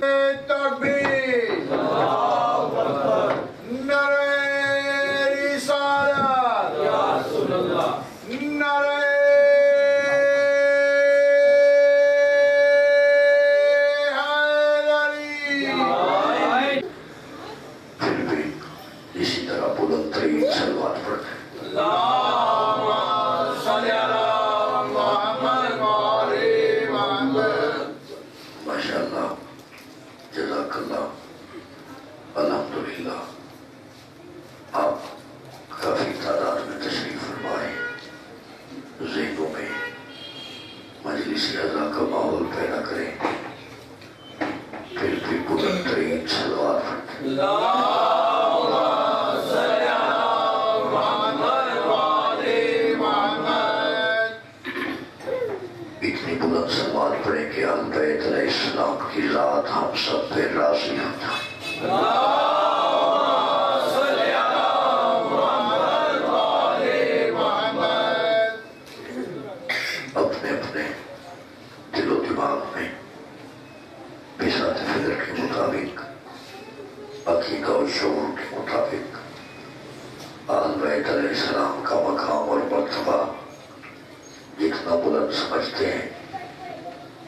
تکبیر نعرہ رسالت یا رسول اللہ نعرہ حیدری پھر بھی اسی طرح بلند ترین صلوات پڑھتے ہیں اللہم صلی علی محمد وعلی محمد ماشاءاللہ جزاک اللہ الحمدللہ آپ کافی تعداد میں تشریف فرمائے ذہنوں میں مجلس اعضا کا ماحول پیدا کریں پھر بھی بلند ترین صلوات پڑھتے ہیں اللہم صلی علی محمد وعلی محمد اتنی بلند صلوات پڑھیں کہ اہل بیت علیہ السلام کی ذات ہم سب پہ راضی ہو جائے اللہم صلی علی محمد وعلی محمد اپنے اپنے دل و دماغ میں بساط فکر کے مطابق عقیدہ و شعور کے مطابق اہل بیت علیہ السلام کا مقام اور مرتبہ جتنا بلند سمجھتے ہیں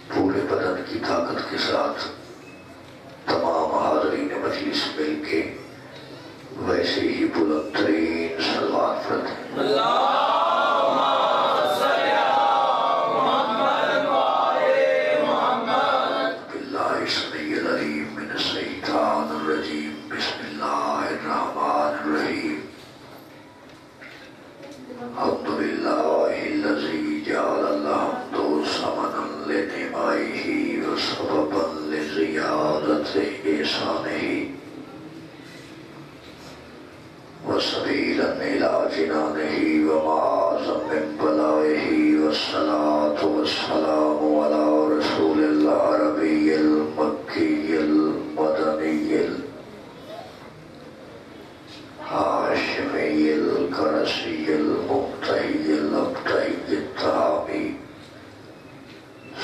پورے بدن کی طاقت کے ساتھ تمام حاضرین مجلس مل کے ویسے ہی بلند ترین صلوات پڑھتے ہیں اللہم صلی علی محمد وعلی محمد باللہ السمیع العلیم من الشیطان الرجیم بسم اللہ الرحمن الرحیم الحمد للہ الذی جعل الحمد ثمنا لنعمائہ وسببا لزیادت احسانہ وسبیلا الی جنانہ ومعاذا من بلائہ والصلاة والسلام علی رسول اللہ عربی المکی المدنی الحاشمی القرشی المبتہی الابتہی التہامی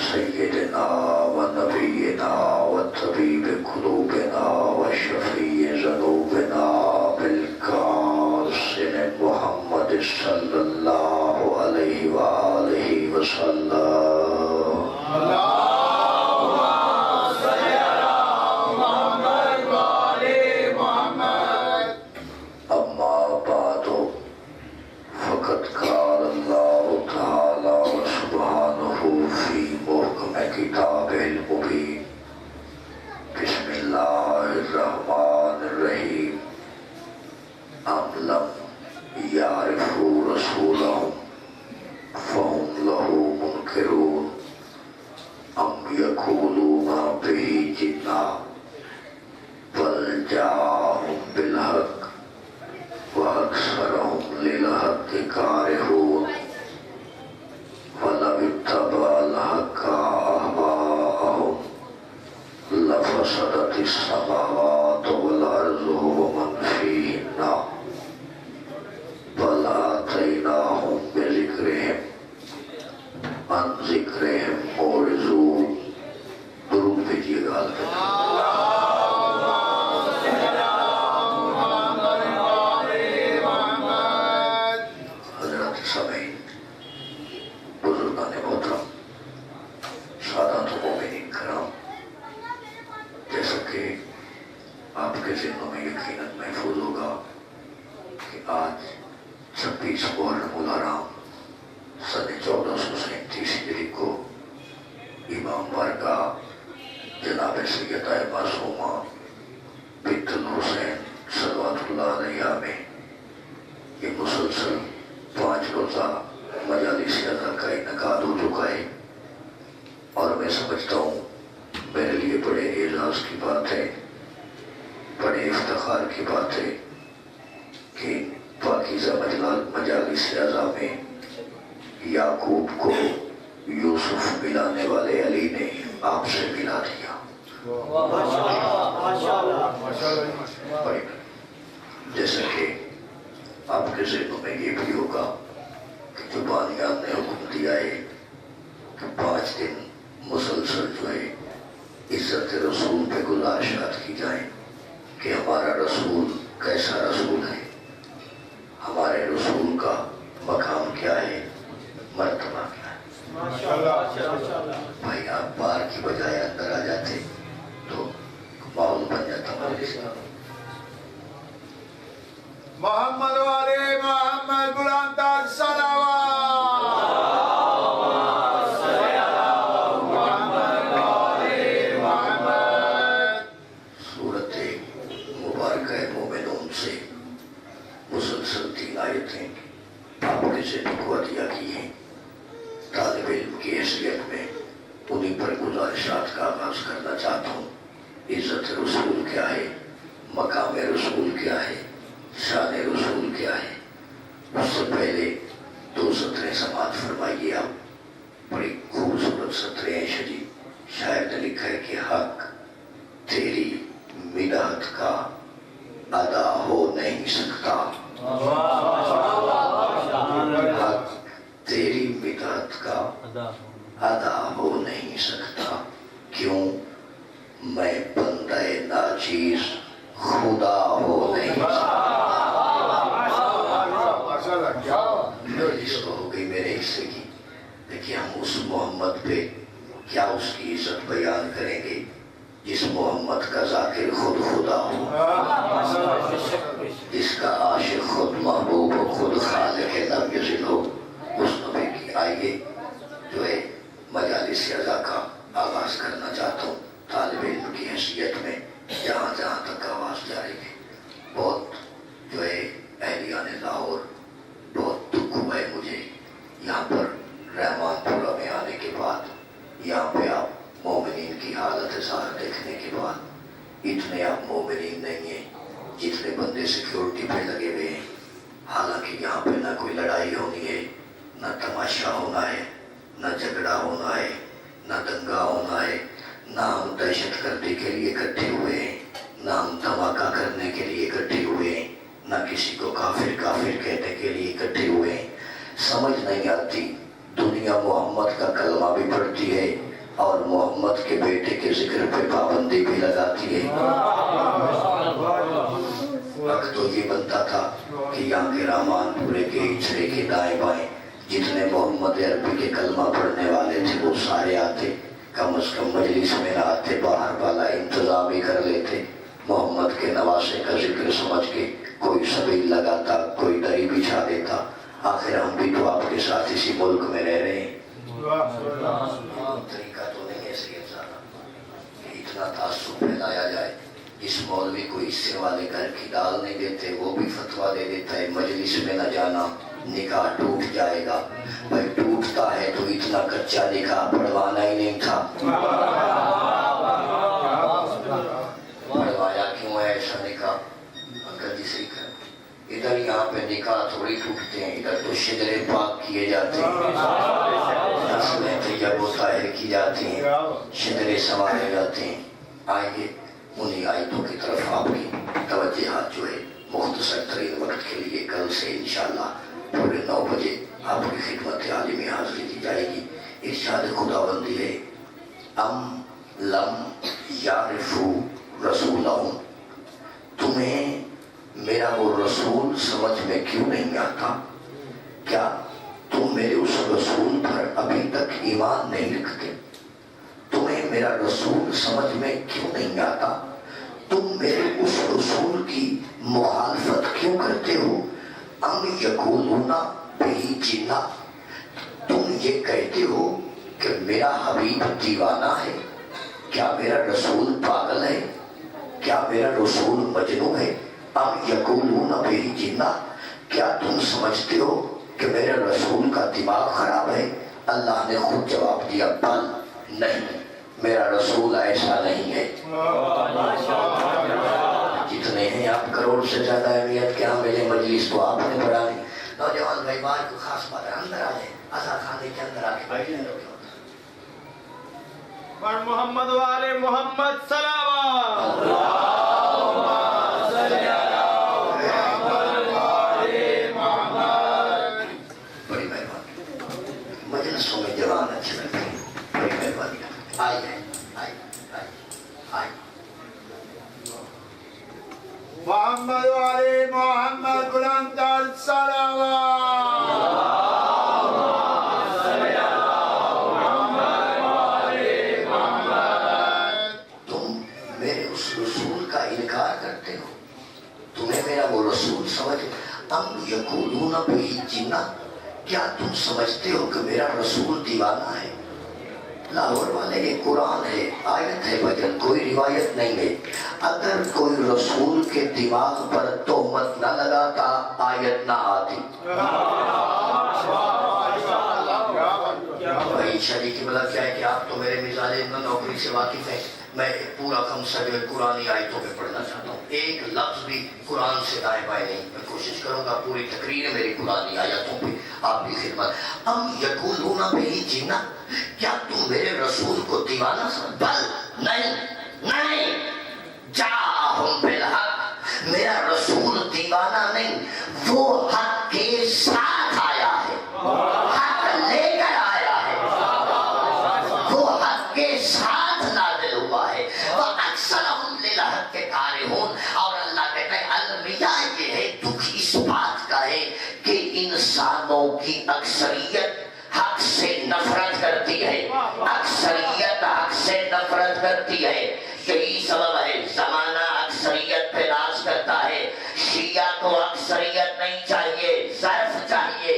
سیدنا و نبینا و طبیب قلوبنا و شفیع ذنوبنا بالقاسم محمد صلی اللہ علیہ وآلہ وسلم اللہم صلی علی محمد وعلی محمد اما بعد فقد قال اللہ تعالی سبحانہ فی محکم کتابہ المبین بسم اللہ الرحمن الرحیم ام لم یعرفوا رسولہم فہم لہو منکرون ام یقولون بہ جنہ بل جاءہم بالحق وَأَكْثَرَهُمْ لِلْحَقِّ كَارِهُونَ وَلَوِ اتَّبَعَ الْحَقَّ أَهْوَاءَهُمْ لَفَسَدَتِ السَّمَاوَاتُ وَالْأَرْضُ وَمَنْ فِيهِنَّ بَلْ آتَيْنَاهُمْ بِذِكْرِهِمْ عَنْ ذِكْرِهِمْ مُعْرِضُونَ درود بھیجیے گا حضرات سامعین بزرگان محترم سادات مومنین کرام جیسا کہ آپ کے ذہنوں میں یقیناً محفوظ ہوگا کہ آج 26 محرم الحرام سن 1437 ہجری کو امام بارگاہ جناب سیدہ معصومہ بنت الحسین صلوات اللہ علیہا میں یہ مسلسل 5 روزہ مجالس اعضا کا انعقاد ہو چکا ہے اور میں سمجھتا ہوں میرے لیے بڑے اعزاز کی بات ہے بڑے افتخار کی بات ہے کہ پاکیزہ مجالس اعضا میں یعقوب کو یوسف ملانے والے علی نے آپ سے ملا دیا جیسا کہ آپ کے ذہنوں میں یہ بھی ہوگا کہ جو بانیان نے حکم دیا ہے کہ 5 دن مسلسل جو ہے عزت رسول پہ گزارشات کی جائیں کہ ہمارا رسول کیسا رسول ہے، ہمارے رسول کا مقام کیا ہے، مرتبہ کیا ہے۔ بھائی آپ بار کی بجائے اندر آ جاتے تو ماحول بن جاتا ہمارے سے۔ محمد والے محمد بلند تر صلوات۔ سورت مبارکہ مومنون سے مسلسل 3 آیتیں آپ کے ذہن کو عطیہ کی ہیں۔ طالب علم کی حیثیت میں انہی پر گزارشات کا آغاز کرنا چاہتا ہوں۔ عزت رسول کیا ہے، مقام رسول کیا ہے، شان رسول کیا ہے۔ اس سے پہلے 2 سطریں سماعت فرمائیے آپ۔ بڑی خوبصورت سطریں ہیں شریف۔ شاعر نے لکھا ہے کہ حق تیری مدحت کا ادا ہو نہیں سکتا، حق تیری مدحت کا ادا ہو نہیں سکتا، کیوں میں بندہ ناچیز خدا ہو نہیں سکتا۔ اس کو ہو گئی میرے حصے کی، لیکن ہم اس محمد پہ کیا اس کی عزت بیان کریں گے جس محمد کا ذاکر خود خدا ہو، جس کا عاشق خود محبوب و خود خالق لم یزل ہو۔ اس نبی کی آئیے جو ہے مجالس اعزا کا آغاز کرنا چاہتا ہوں طالب علم کی حیثیت میں، جہاں جہاں تک آواز جاری ہے۔ بہت جو ہے اہلیان لاہور بہت دکھ ہوا ہے مجھے یہاں پر رحمان پورہ میں آنے کے بعد، یہاں پہ آپ مومنین کی حالت ظاہر دیکھنے کے بعد اتنے آپ مومنین نہیں ہیں جتنے بندے سیکیورٹی پہ لگے ہوئے ہیں۔ حالانکہ یہاں پہ نہ کوئی لڑائی ہونی ہے، نہ تماشا ہونا ہے، نہ جھگڑا ہونا ہے، نہ دنگا ہونا ہے، نہ ہم دہشت گردی کے لیے اکٹھے ہوئے ہیں، نہ ہم دھماکہ کرنے کے لیے اکٹھے ہوئے ہیں، نہ کسی کو کافر کافر کہنے کے لیے اکٹھے ہوئے ہیں۔ سمجھ نہیں آتی، دنیا محمد کا کلمہ بھی پڑھتی ہے اور محمد کے بیٹے کے ذکر پہ پابندی بھی لگاتی ہے۔ وقت تو یہ بنتا تھا کہ یہاں کے رامان پورے کے اچھڑے کے دائیں بائیں جتنے محمد عربی کے کلمہ پڑھنے والے تھے وہ سارے آتے، کم از کم مجلس میں نہ آتے، باہر والا انتظام ہی کر لیتے۔ محمد کے نواسے کا ذکر سمجھ کے کوئی سبیل لگاتا، کوئی دری بچھا دیتا۔ آخر ہم بھی تو آپ کے ساتھ اسی ملک میں رہ رہے ہیں۔ طریقہ تو نہیں ہے سید زادہ کہ اتنا تعصب پھیلایا جائے۔ اس مولوی کو حصے والے گھر کی دال نہیں دیتے، وہ بھی فتویٰ دے دیتا ہے مجلس میں نہ جانا، نکاح ٹوٹ جائے گا۔ بھائی ٹوٹتا ہے تو اتنا کچا نکاح پڑھوانا ہی نہیں تھا، پڑھوایا کیوں ہے ایسا نکاح؟ انکل جی صحیح کر، ادھر یہاں پہ نکاح تھوڑی ٹوٹتے ہیں، ادھر تو شجر پاک کیے جاتے ہیں، نسلیں طیب و طاہر کی جاتی ہیں، شجرے سنوارے جاتے ہیں۔ آئیے انہی آیتوں کی طرف آپ کی توجہات جو ہے مختصر ترین وقت کے لیے کل سے انشاءاللہ پورے 9 بجے آپ کی خدمت عالمی حاضری دی جائے گی۔ ارشاد خداوندی ہے ام لم یعرفوا رسولہم، تمہیں میرا وہ رسول سمجھ میں کیوں نہیں آتا؟ کیا تم میرے اس رسول پر ابھی تک ایمان نہیں رکھتے؟ تمہیں میرا رسول سمجھ میں کیوں نہیں آتا؟ تم میرے اس رسول کی مخالفت کیوں کرتے ہو؟ ام یقولون بہ جنہ، تم یہ کہتے ہو کہ میرا حبیب دیوانہ ہے؟ کیا میرا رسول پاگل ہے؟ کیا میرا رسول مجنون ہے؟ ام یقولون بہ جنہ، کیا تم سمجھتے ہو کہ میرے رسول کا دماغ خراب ہے؟ اللہ نے خود جواب دیا بل نہیں، میرا رسول ایسا نہیں ہے۔ جتنے ہیں آپ کروڑ سے زیادہ اہمیت کے ہاں ملے مجلس کو آپ نے بڑھا لی۔ نوجوان بھائی بار کو خاص بات ہے، اندر آ جائیں، عزا خانے کے اندر آ کے بیٹھے ہیں۔ پر محمد والے محمد صلوات۔ بڑی مہربانی، مجلسوں میں جوان اچھے لگتے ہیں، بڑی مہربانی۔ آئیے آئے آئے آئے محمد والے محمد بلند تم میرے اس رسول کا انکار کرتے ہو تمہیں میرا وہ رسول سمجھ ام یقولون بہ جنہ کیا تم سمجھتے ہو کہ میرا رسول دیوانہ ہے لاہور والے یہ قرآن ہے آیت ہے بجن کوئی روایت نہیں ہے اگر کوئی رسول کے دماغ پر تہمت نہ لگاتا آیت نہ آتی بھائی شریک کی مطلب کیا ہے کہ آپ تو میرے مزاج نوکری سے واقف ہیں میں پورا کم سجو قرآنی آیتوں میں پڑھنا چاہتا ہوں ایک لفظ بھی قرآن سے دائیں بائیں نہیں میں کوشش کروں گا پوری تقریر میری قرآنی آیتوں پہ آپ کی خدمت ام یقولون بہ جنہ کیا تم میرے رسول کو دیوانہ سمجھ بل نہیں نہیں جاءہم بالحق میرا رسول دیوانہ نہیں وہ حق کے ساتھ آیا ہے حق لے کر آیا ہے وہ حق کے ساتھ نازل ہوا ہے وَأَكْثَرُهُمْ لِلْحَقِّ كَارِهُونَ اور اللہ کہتا ہے المیہ یہ ہے دکھ اس بات کا ہے کہ انسانوں کی اکثریت حق سے نفرت کرتی ہے اکثریت حق سے نفرت کرتی ہے یہی سبب ہے زمانہ اکثریت پہ راز کرتا ہے شیعہ کو اکثریت نہیں چاہیے ظرف چاہیے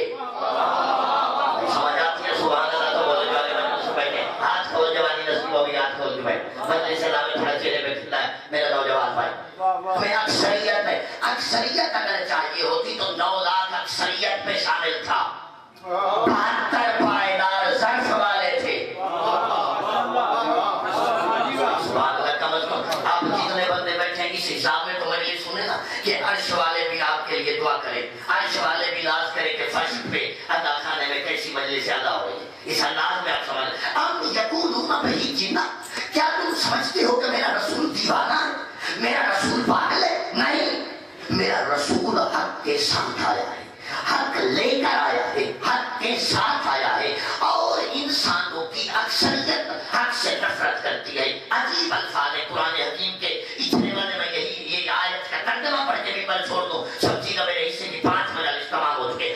سمجھ آتی ہے سبحان اللہ تو بولے جانے مجلس سے بیٹھے ہاتھ کھول جوانی نصیب ہوگی ہاتھ کھول کے بیٹھ مجلس سے نامی تھوڑا چہرے پہ کھلا ہے میرا نوجوان بھائی ہمیں اکثریت ہے اکثریت اگر چاہیے ہوتی تو 9 لاکھ اکثریت پہ شامل تھا 72 پائیدار ظرف والے تھے سبحان اللہ کم از کم آپ جتنے بندے بیٹھے اس حساب میں تو میں یہ سنے نا کہ عرش والے بھی آپ کے لیے دعا کریں عرش والے بھی لاز کریں کہ فرش پہ ادا خانے میں کیسی مجلس ادا ہو رہی ہے اس انداز میں آپ سمجھ ام یقولون بہ جنہ کیا تم سمجھتے ہو کہ میرا رسول دیوانہ ہے میرا رسول پاگل ہے نہیں میرا رسول حق کے ساتھ آیا ہے حق لے کر آیا ہے حق کے ساتھ آیا ہے اور انسانوں کی اکثریت حق سے نفرت کرتی ہے عجیب الفاظ ہے قرآن حکیم کے اجرے والے میں یہی یہ آیت کا ترجمہ پڑھ کے بھی بل چھوڑ دو سب چیزیں میرے حصے کی 5 مجالس تمام ہو چکے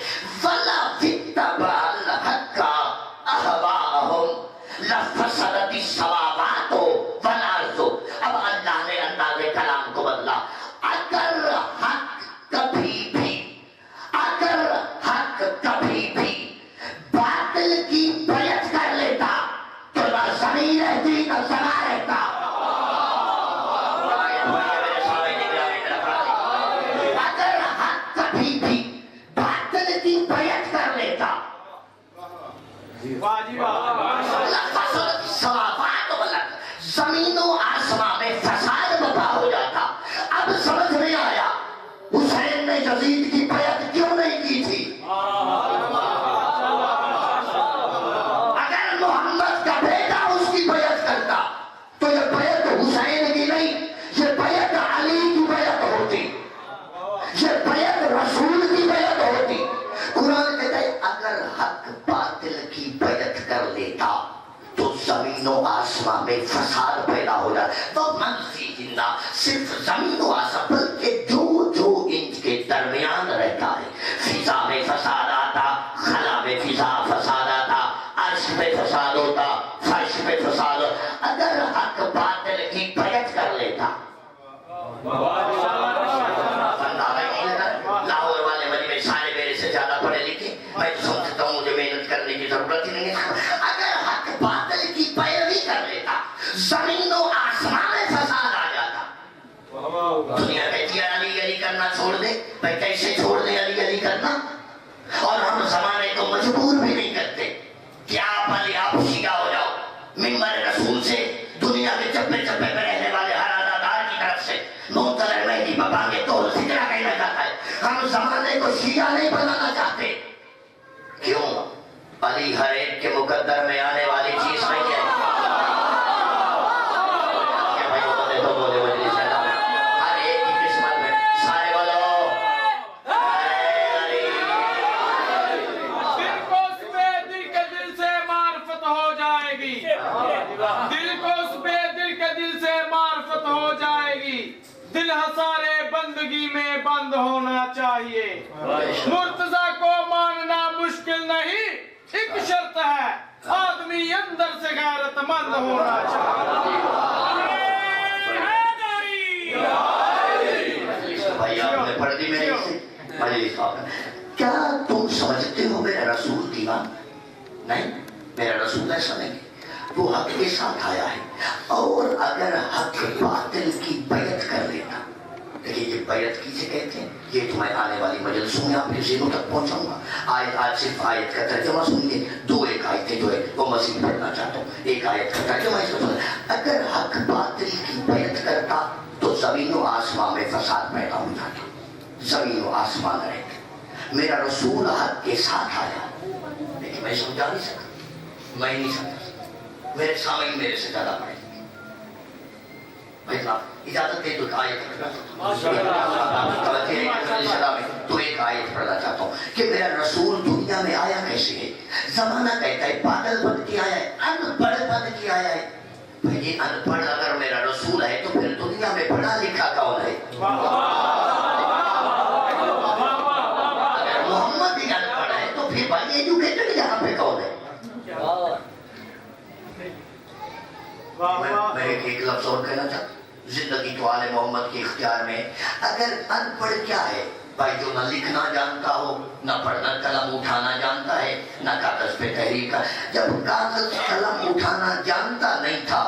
وَلَا فِتَّبَعَ الْحَقَّ أَهْوَاءَهُمْ لَفَسَدَتِ السَّمَاوَاتُ وَالْأَرْضُ اب اللہ نے انداز کلام کو بدلا اگر حق کبھی بھی باطل کی بیعت کر لیتا تو نہ زمین رہتی نہ سما رہتا اگر حق کبھی بھی باطل کی بیعت کر لیتا زمین و آسمان میں فساد برپا ہو جاتا اب سمجھ نہیں آیا حسین نے یزید کی بیعت کیوں نہیں کی تھی اگر محمد کا بیٹا اس کی بیعت کرتا تو یہ بیعت حسین کی نہیں یہ بیعت علی کی بیعت ہوتی یہ بیعت رسول کی بیعت ہوتی قرآن کہتا ہے اگر حق باطل کی بیعت کر لیتا تو زمین و آسمان میں فساد پیدا ہو جاتا تو منفی زندہ صرف زمین و آسمان بلکہ جو انچ کے درمیان رہتا ہے فضا میں فساد آتا خلا میں فضا فساد آتا عرش پہ فساد ہوتا فرش پہ فساد ہوتا اگر حق باطل کی بیعت کر لیتا لاہور والے ولی میں سارے میرے سے زیادہ پڑھے لکھے میں تو سمجھتا ہوں مجھے محنت کرنے کی ضرورت ہی نہیں ہے اگر حق باطل کی پیروی کر لیتا زمین و آسمان میں فساد آ جاتا دنیا کہتی ہے علی گلی کرنا چھوڑ دے بھائی کیسے چھوڑ دے علی گلی کرنا اور ہم زمانے کو مجبور بھی نہیں کرتے کہ آپ علی آپ شیعہ ہو جاؤ ممبر رسول سے دنیا کے چپے چپے پہ رہنے والے ہر ادادار کی طرف سے محترم مہدی بابا کے طور ذکر کہنا جاتا ہے ہم زمانے کو شیعہ نہیں بنانا چاہتے کیوں علی ہر ایک کے مقدر میں آنے والی چیز نہیں ہے ہر ایک کی قسمت میں سارے بولو دل کو دل سے معرفت ہو جائے گی دل کو دل ہسارے بندگی میں بند ہونا چاہیے. مرتضیٰ کو ماننا مشکل نہیں, ایک شرط ہے, آدمی اندر سے غیرت مند ہونا چاہیے. بھائی آپ نے پڑھ دی میرے سے بھائی صاحب, کیا تم سمجھتے ہو میرا رسول دیوان نہیں؟ میرا رسول ایسا نہیں, وہ حق کے ساتھ آیا ہے, اور اگر حق باطل کی بیعت کر لیتا, دیکھیے یہ بیعت کسے کہتے ہیں, یہ تو میں آنے والی مجلسوں میں آپ کے ذہنوں تک پہنچاؤں گا. آج صرف آیت کا ترجمہ سنیے, دو ایک آیتیں جو ہے وہ مزید پڑھنا چاہتا ہوں. ایک آیت کا ترجمہ اس کو سنیں, اگر حق باطل کی بیعت کرتا تو زمین و آسمان میں فساد پیدا ہو جاتا, زمین و آسمان رہتے. میرا رسول حق کے ساتھ آیا, لیکن میں سمجھا نہیں سکتا, میں نہیں سمجھا سکتا, میرے سامنے میرے سے زیادہ پڑھے. بھائی صاحب اجازت دے تو آیت تو ایک آیت پڑھنا چاہتا ہوں کہ میرا رسول دنیا میں آیا کیسے ہے. زمانہ کہتا ہے پاگل بن کے آیا ہے, ان پڑھ بن کے آیا ہے. بھائی ان پڑھ اگر میرا رسول ہے تو پھر دنیا میں پڑھا لکھا کون ہے؟ اگر محمد ہی ان پڑھ ہے تو پھر بھائی ایجوکیٹڈ یہاں پہ کون ہے؟ میں ایک لفظ اور کہنا چاہتا ہوں, زندگی تو آل محمد کے اختیار میں. اگر ان پڑھ کیا ہے بھائی, جو نہ لکھنا جانتا ہو, نہ پڑھنا قلم اٹھانا جانتا ہے, نہ کاغذ پہ تحریر کا. جب کاغذ قلم اٹھانا جانتا نہیں تھا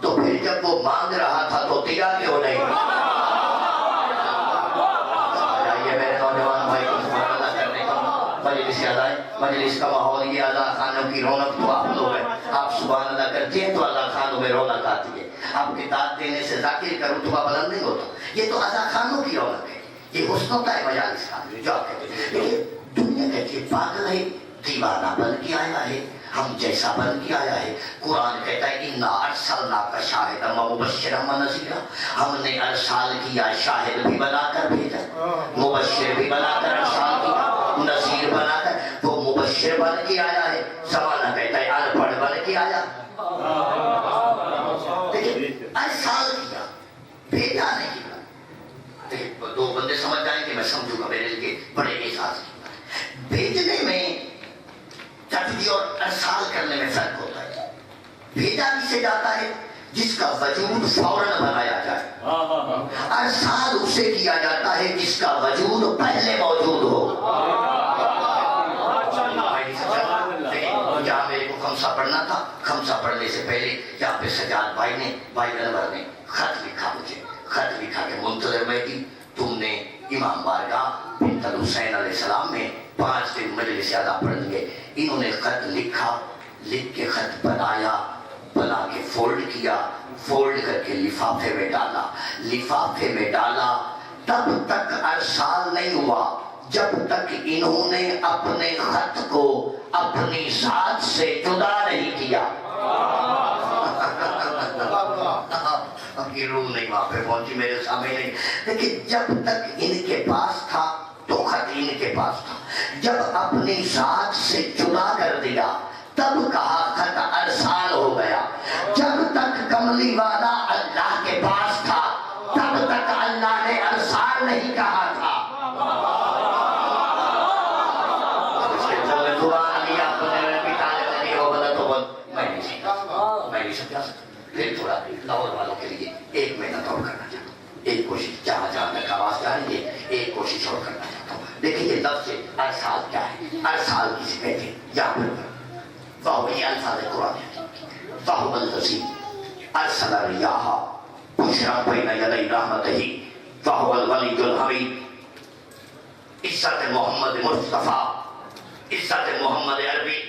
تو پھر جب وہ مانگ رہا تھا تو دیا کیوں نہیں؟ آئیے میرے نوجوان بھائی کو سبحان اللہ کرنے کا مجلس یاد آئے. مجلس کا ماحول یہ اعلیٰ خانوں کی رونق تو آپ لوگ ہیں, آپ سبحان اللہ کرتے ہیں تو اعلیٰ خانوں میں رونق آتی ہے. آپ کے داد دینے سے ذاکر کا رتبہ بلند نہیں ہوتا, یہ تو اعلیٰ خانوں کی رونق ہے, یہ حسن ہوتا ہے مجالس کا. جو آپ کہتے ہیں لیکن دنیا کہتی ہے پاگل ہے, دیوانہ بن کے آیا ہے, ہم جیسا بن کے آیا ہے. قرآن کہتا ہے اِنَّا أَرْسَلْنَاكَ شَاهِدًا وَمُبَشِّرًا وَنَذِيرًا, ہم نے ارسال کیا, شاہد بھی بنا کر بھیجا, مبشر بھی بنا کر ارسال کیا, نذیر بنا کر. وہ مبشر بن کے آیا ہے, زمانہ کہتا ہے ان پڑھ بن کے آیا. ارسال کیا, بھیجا نہیں کیا. دو بندے سمجھ جائیں کہ میں سمجھوں گا, میرے لیے بڑے احساس کی. بھیجنے میں تفریح اور ارسال کرنے میں فرق ہوتا ہے. بھیجا کسے جاتا ہے جس کا وجود فوراً بنایا جائے, ارسال اسے کیا جاتا ہے جس کا وجود پہلے موجود ہو. جہاں میرے کو خمسہ پڑھنا تھا, خمسہ پڑھنے سے پہلے یہاں پہ سجاد بھائی انور نے خط لکھا, مجھے خط لکھا کہ منتظر مہدی تم نے امام بارگاہ بنت الحسین علیہ السلام میں 5 دن مجلس ادا پڑھ لیے. انہوں نے خط لکھا, لکھ کے خط بنا کے فولڈ کیا, فولڈ کر کے لفافے میں ڈالا, لفافے میں ڈالا. تب تک ارسال نہیں ہوا جب تک انہوں نے اپنے خط کو اپنی ذات سے جدا نہیں کیا. کی روح نہیں وہاں پہ پہنچی, میرے سامنے نہیں. لیکن جب تک ان کے پاس تھا تو خط ان کے پاس تھا, جب اپنی ذات سے جدا کر دیا تب کہا خط ارسال ہو گیا. جب تک کملی والا اللہ کے پاس تھا تب تک اللہ نے ارسال نہیں کہا تھا. پھر تھوڑا لاہور والوں کے لیے ایک محنت اور کرنا چاہتا ہوں, ایک کوشش, جہاں جہاں تک آواز جا رہی ہے ایک کوشش اور کرنا چاہتا ہوں. دیکھیے لفظ ارسال کیا ہے, ارسال کسی کہتے ہیں, یہاں پر واہ یہ الفاظ قرآن ہے. واہ الذی ارسل الریاح بشرا بین یدی رحمتہ واہ الولی الحمید. عزت محمد مصطفیٰ, عزت محمد عربی.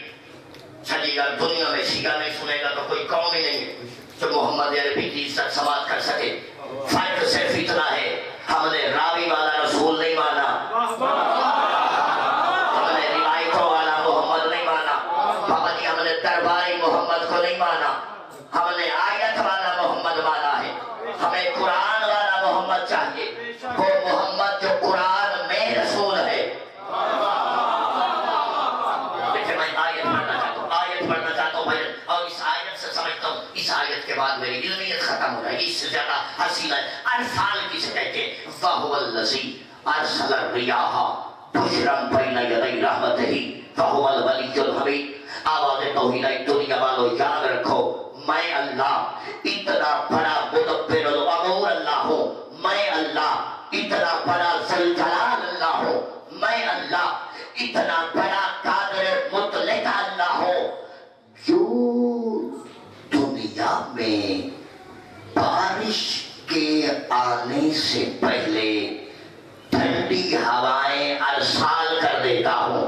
چلیے گا دنیا میں سیگا نہیں سنے گا تو کوئی قوم ہی نہیں ہے جو محمد عربی کی عزت سماعت کر سکے. فرق صرف اتنا ہے, ہم نے راوی والا رسول نہیں مانا, ہم نے روایتوں والا محمد نہیں مانا, ہم نے درباری محمد کو نہیں مانا, ہم نے آیت والا محمد مانا ہے. ہمیں قرآن والا محمد چاہیے, وہ محمد جو قرآن میں رسول ہے. دیکھیں میں آیت پڑھنا چاہتا ہوں, اور اس آیت سے سمجھتا ہوں اس آیت کے بعد میری علمیت ختم ہو جائے گی. اس سے زیادہ حسین ہے. ارسال کسے کہتے ہیں؟ وَهُوَ الَّذِي أَرْسَلَ الرِّيَاحَ بُشْرًا بَيْنَ يَدَيْ رَحْمَتِهِ وَهُوَ الْوَلِيُّ الْحَمِيدُ. آواز توحید دنیا والوں یاد رکھو، میں اللہ اتنا بڑا مدبر الامور اللہ ہوں. میں اللہ اتنا بڑا ذوالجلال اللہ ہوں. میں اللہ اتنا بڑا قادر مطلق اللہ ہوں جو دنیا میں بارش کے آنے سے پہلے ٹھنڈی ہوائیں ارسال کر دیتا ہوں.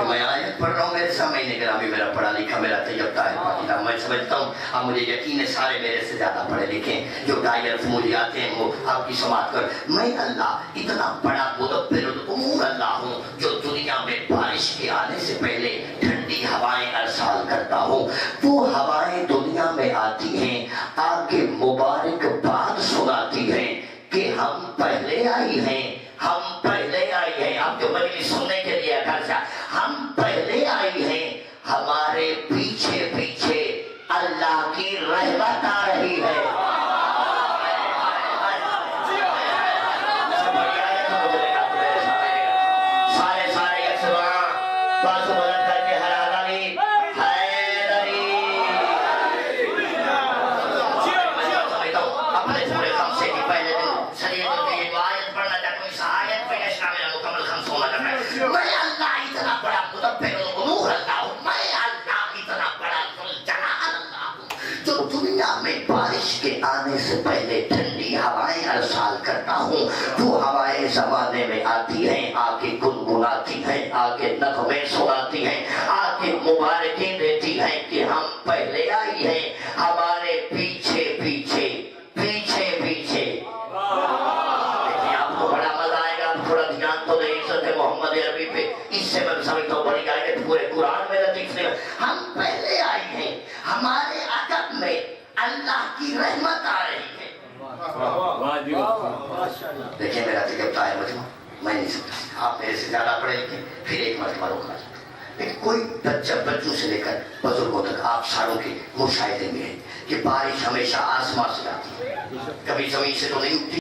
میں آیت پڑھ رہا ہوں، میرے سامنے نگرامی میرا پڑھا لکھا میرا تجربہ ہے پاکیزہ. میں سمجھتا ہوں اب مجھے یقین ہے سارے میرے سے زیادہ پڑھے لکھے جو ڈائرس مجھے آتے ہیں وہ آپ کی سماعت کر. میں اللہ اتنا بڑا مدبر الامور اللہ ہوں جو دنیا میں بارش کے آنے سے پہلے ٹھنڈی ہوائیں ارسال کرتا ہوں. وہ ہوائیں دنیا میں آتی ہیں آ کے مبارکباد سناتی ہیں کہ ہم پہلے آئی ہیں، ہم پہلے آئی ہیں. اب جو مجلس سننے کے لیے گھر سے ہم پہلے آئی ہیں، ہمارے پیچھے پیچھے اللہ کی رحمت آ رہی ہے. سارے سارے یکساں بازو بلند کر کے حیدری حیدری. سمجھتا ہوں اپنے پورے خمسے کی پہلے دن شریعت کی آیت پڑھنا چاہتا ہوں. اس آیت پہ اشرا میرا مکمل خمس ہونا چاہتا ہے. میں اللہ اتنا بڑا مدبر الامور اللہ ہوں. میں اللہ اتنا بڑا ذوالجلال اللہ ہوں جو دنیا میں بارش کے آنے سے پہلے ٹھنڈی ہوائیں ارسال کرتا ہوں. وہ ہوائیں زمانے میں آتی ہیں، آ کے گنگناتی ہیں، آ کے نغمے سناتی ہیں، آ کے مبارکیں دیتی ہیں کہ ہم پہلے آئی ہیں، ہمارے پیچھے پیچھے پیچھے پیچھے. دیکھیں آپ کو بڑا مزہ آئے گا. آپ تھوڑا دھیان تو دیں عزت محمد عربی پہ. اس سے میں سمجھتا ہوں بڑی آیت پورے قرآن میں لطیف نے ہم پہلے آئی ہیں، ہمارے عقب میں اللہ کی رحمت آ رہی ہے. دیکھیں میرا تجربہ ہے مجموعہ میں نہیں سمجھتا. آپ میرے سے زیادہ پڑھے لکھیں پھر ایک مرتبہ روکنا چاہتا ہوں. لیکن کوئی بچوں سے لے کر بزرگوں تک آپ ساروں کے مشاہدے میں ہے کہ بارش ہمیشہ آسمان سے آتی ہے، کبھی زمین سے تو نہیں اٹھتی.